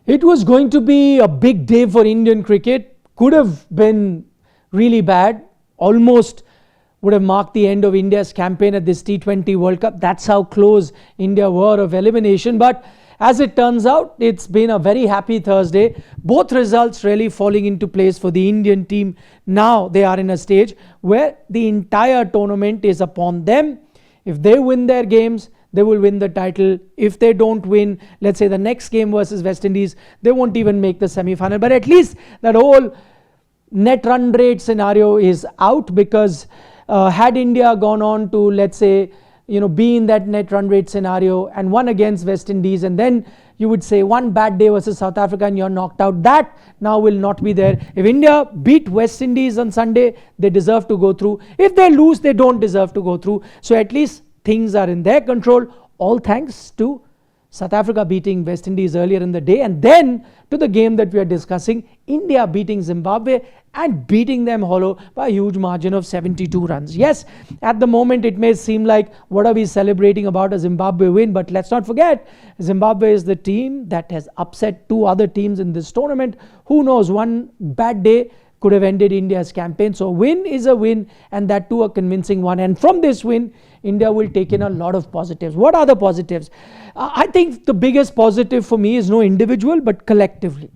It was going to be a big day for Indian cricket. Could have been really bad. Almost would have marked the end of India's campaign at this T20 World Cup. That's how close India were of elimination. But as it turns out, it's been a very happy Thursday. Both results really falling into place for the Indian team. Now they are in a stage where the entire tournament is upon them. If they win their games, they will win the title. If they don't win, let's say the next game versus West Indies, they won't even make the semi-final. But at least that whole net run rate scenario is out, because had India gone on to, let's say, be in that net run rate scenario and won against West Indies, and then you would say one bad day versus South Africa and you're knocked out, that now will not be there. If India beat West Indies on Sunday, they deserve to go through. If they lose, they don't deserve to go through. So at least things are in their control, all thanks to South Africa beating West Indies earlier in the day, and then to the game that we are discussing, India beating Zimbabwe and beating them hollow by a huge margin of 72 runs. Yes, at the moment it may seem like what are we celebrating about a Zimbabwe win, but let's not forget, Zimbabwe is the team that has upset two other teams in this tournament. Who knows, one bad day could have ended India's campaign. So a win is a win, and that too a convincing one. And from this win, India will take in a lot of positives. What are the positives? I think the biggest positive for me is no individual, but collectively.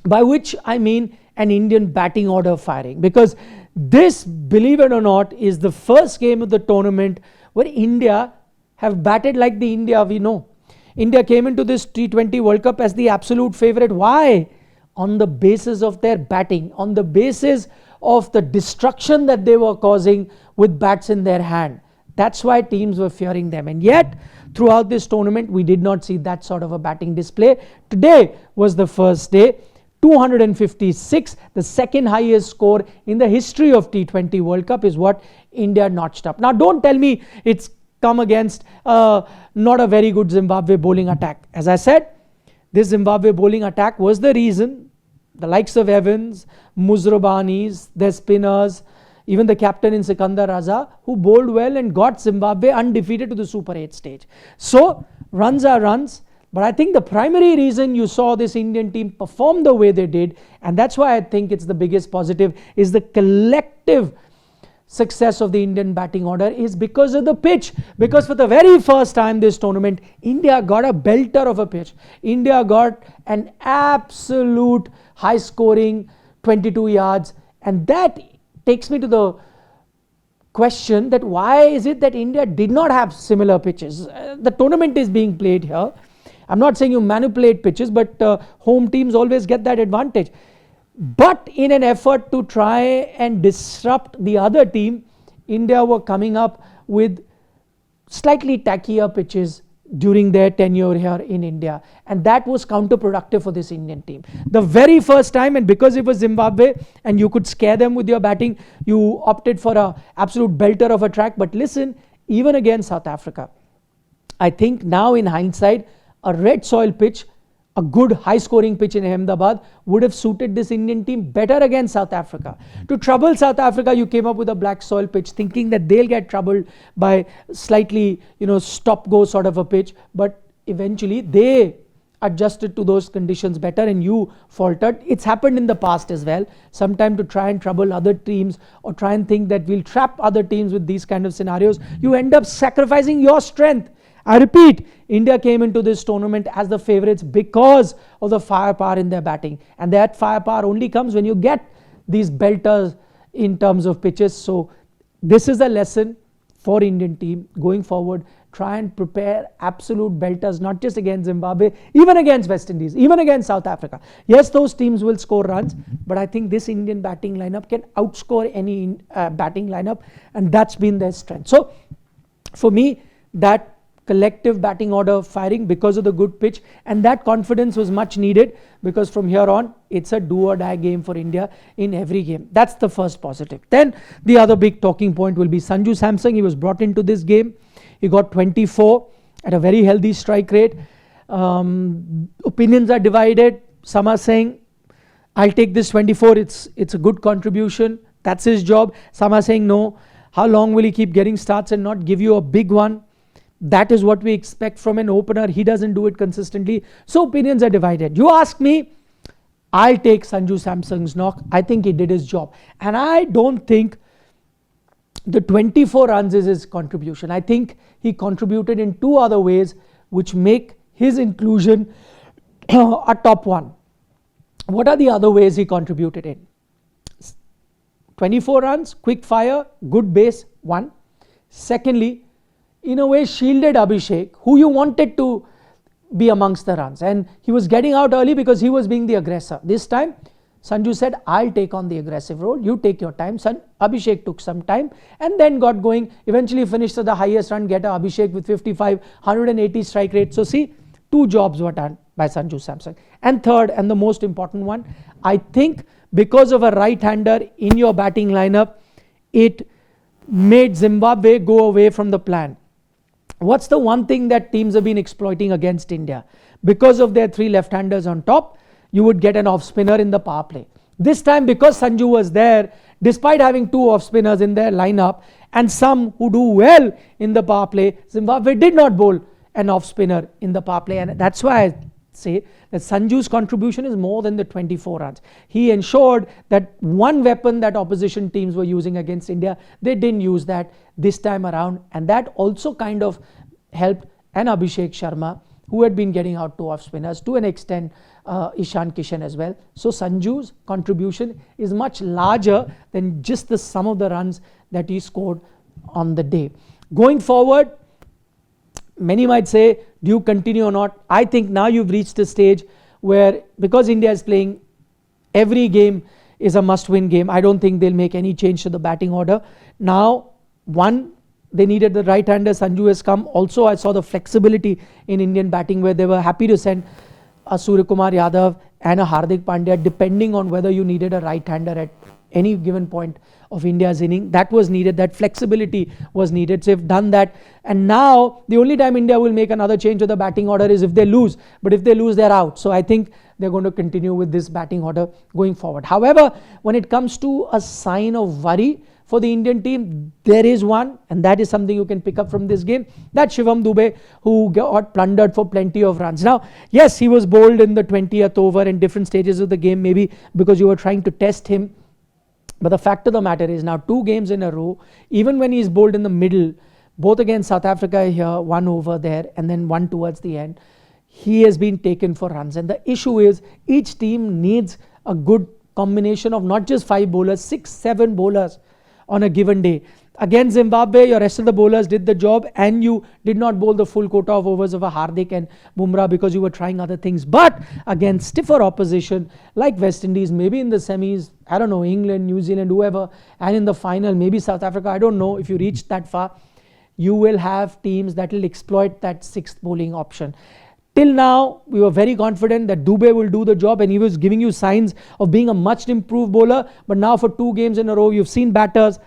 By which I mean an Indian batting order firing. Because this, believe it or not, is the first game of the tournament where India have batted like the India we know. India came into this T20 World Cup as the absolute favourite. Why? On the basis of their batting, on the basis of the destruction that they were causing with bats in their hand. That's why teams were fearing them. And yet, throughout this tournament, we did not see that sort of a batting display. Today was the first day. 256, the second highest score in the history of T20 World Cup is what India notched up. Now, don't tell me it's come against not a very good Zimbabwe bowling attack. As I said, this Zimbabwe bowling attack was the reason the likes of Evans, Muzrabanis, their spinners, even the captain in Sikandar Raza, who bowled well and got Zimbabwe undefeated to the Super 8 stage. So, runs are runs. But I think the primary reason you saw this Indian team perform the way they did, and that's why I think it's the biggest positive, is the collective success of the Indian batting order is because of the pitch. Because for the very first time this tournament, India got a belter of a pitch. India got an absolute high scoring 22 yards, and that takes me to the question that why is it that India did not have similar pitches? The tournament is being played here. I'm not saying you manipulate pitches, but home teams always get that advantage. But in an effort to try and disrupt the other team, India were coming up with slightly tackier pitches during their tenure here in India. And that was counterproductive for this Indian team. The very first time, and because it was Zimbabwe and you could scare them with your batting, you opted for an absolute belter of a track. But listen, even against South Africa, I think now in hindsight, a red soil pitch, a good high scoring pitch in Ahmedabad would have suited this Indian team better against South Africa. To trouble South Africa, you came up with a black soil pitch thinking that they'll get troubled by slightly, stop go sort of a pitch, but eventually they adjusted to those conditions better and you faltered. It's happened in the past as well. Sometime to try and trouble other teams or try and think that we'll trap other teams with these kind of scenarios, you end up sacrificing your strength. I repeat, India came into this tournament as the favourites because of the firepower in their batting. And that firepower only comes when you get these belters in terms of pitches. So this is a lesson for Indian team going forward. Try and prepare absolute belters, not just against Zimbabwe, even against West Indies, even against South Africa. Yes, those teams will score runs, but I think this Indian batting lineup can outscore any batting lineup, and that's been their strength. So for me, that collective batting order firing because of the good pitch, and that confidence was much needed, because from here on it's a do or die game for India in every game. That's the first positive. Then the other big talking point will be Sanju Samson. He was brought into this game. He got 24 at a very healthy strike rate. Opinions are divided. Some are saying I'll take this 24, it's a good contribution, that's his job. Some are saying no, how long will he keep getting starts and not give you a big one? That is what we expect from an opener. He doesn't do it consistently. So opinions are divided. You ask me, I'll take Sanju Samson's knock. I think he did his job. And I don't think the 24 runs is his contribution. I think he contributed in two other ways which make his inclusion a top one. What are the other ways he contributed in? 24 runs, quick fire, good base, one. Secondly, in a way shielded Abhishek, who you wanted to be amongst the runs. And he was getting out early because he was being the aggressor. This time, Sanju said, I'll take on the aggressive role. You take your time. Abhishek took some time and then got going. Eventually finished as the highest run getter, Abhishek, with 55, 180 strike rate. So see, two jobs were done by Sanju Samson. And third, and the most important one, I think because of a right-hander in your batting lineup, it made Zimbabwe go away from the plan. What's the one thing that teams have been exploiting against India? Because of their three left-handers on top, you would get an off-spinner in the power play. This time, because Sanju was there, despite having two off-spinners in their lineup and some who do well in the power play, Zimbabwe did not bowl an off-spinner in the power play. And that's why I say that Sanju's contribution is more than the 24 runs. He ensured that one weapon that opposition teams were using against India, they didn't use that this time around. And that also kind of helped an Abhishek Sharma, who had been getting out two off-spinners, to an extent Ishan Kishan as well. So Sanju's contribution is much larger than just the sum of the runs that he scored on the day. Going forward, many might say, do you continue or not? I think now you've reached a stage where, because India is playing, every game is a must-win game. I don't think they'll make any change to the batting order. Now, one, they needed the right-hander. Sanju has come. Also, I saw the flexibility in Indian batting where they were happy to send a Suryakumar Yadav and a Hardik Pandya, depending on whether you needed a right-hander at any given point of India's inning. That was needed. That flexibility was needed. So they've done that. And now the only time India will make another change to the batting order is if they lose. But if they lose, they're out. So I think they're going to continue with this batting order going forward. However, when it comes to a sign of worry for the Indian team, there is one, and that is something you can pick up from this game. That's Shivam Dube, who got plundered for plenty of runs. Now, yes, he was bowled in the 20th over in different stages of the game, maybe because you were trying to test him. But the fact of the matter is, now 2 games in a row, even when he's bowled in the middle, both against South Africa here, 1 over there, and then 1 towards the end, he has been taken for runs. And the issue is, each team needs a good combination of not just 5 bowlers, 6, 7 bowlers on a given day. Against Zimbabwe, your rest of the bowlers did the job, and you did not bowl the full quota of overs of a Hardik and Bumrah because you were trying other things. But against stiffer opposition like West Indies, maybe in the semis, I don't know, England, New Zealand, whoever, and in the final, maybe South Africa, I don't know if you reach that far, you will have teams that will exploit that 6th bowling option. Till now, we were very confident that Dube will do the job, and he was giving you signs of being a much improved bowler. But now for 2 games in a row, you've seen batters,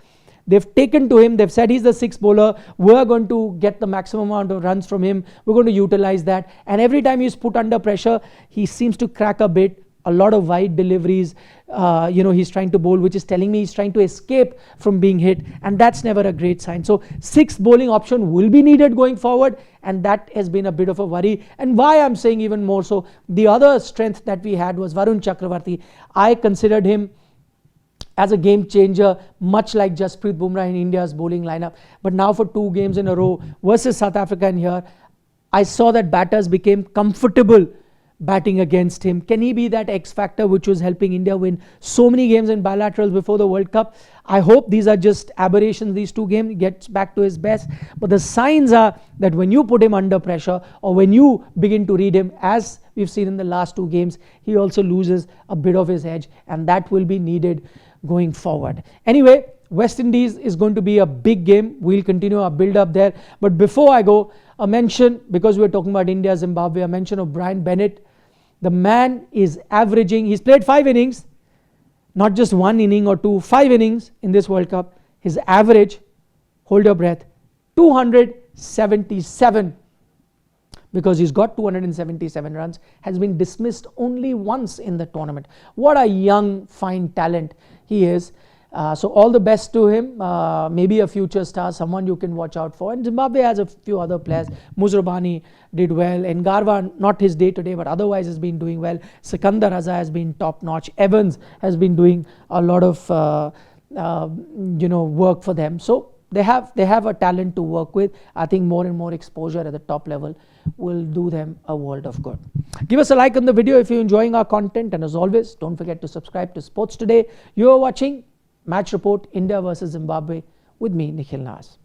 they've taken to him, they've said he's the 6th bowler, we're going to get the maximum amount of runs from him, we're going to utilize that. And every time he's put under pressure, he seems to crack a bit, a lot of wide deliveries, he's trying to bowl, which is telling me he's trying to escape from being hit, and that's never a great sign. So 6th bowling option will be needed going forward, and that has been a bit of a worry. And why I'm saying even more so, the other strength that we had was Varun Chakravarti. I considered him as a game changer, much like Jasprit Bumrah in India's bowling lineup. But now for 2 games in a row versus South Africa and here, I saw that batters became comfortable batting against him. Can he be that X factor which was helping India win so many games in bilaterals before the World Cup? I hope these are just aberrations, these 2 games, he gets back to his best. But the signs are that when you put him under pressure, or when you begin to read him, as we've seen in the last 2 games, he also loses a bit of his edge, and that will be needed going forward. Anyway, West Indies is going to be a big game. We'll continue our build up there. But before I go, a mention, because we're talking about India, Zimbabwe, a mention of Brian Bennett. The man is averaging, he's played 5 innings, not just 1 inning or 2, 5 innings in this World Cup. His average, hold your breath, 277, because he's got 277 runs, has been dismissed only once in the tournament. What a young, fine talent he is. So all the best to him. Maybe a future star, someone you can watch out for. And Zimbabwe has a few other players. Muzrabani did well. And Garva, not his day today, but otherwise has been doing well. Sikandar Raza has been top notch. Evans has been doing a lot of work for them. So they have a talent to work with. I think more and more exposure at the top level will do them a world of good. Give us a like on the video if you're enjoying our content, and as always, don't forget to subscribe to Sports Today. You are watching Match Report India versus Zimbabwe with me, Nikhil Naz.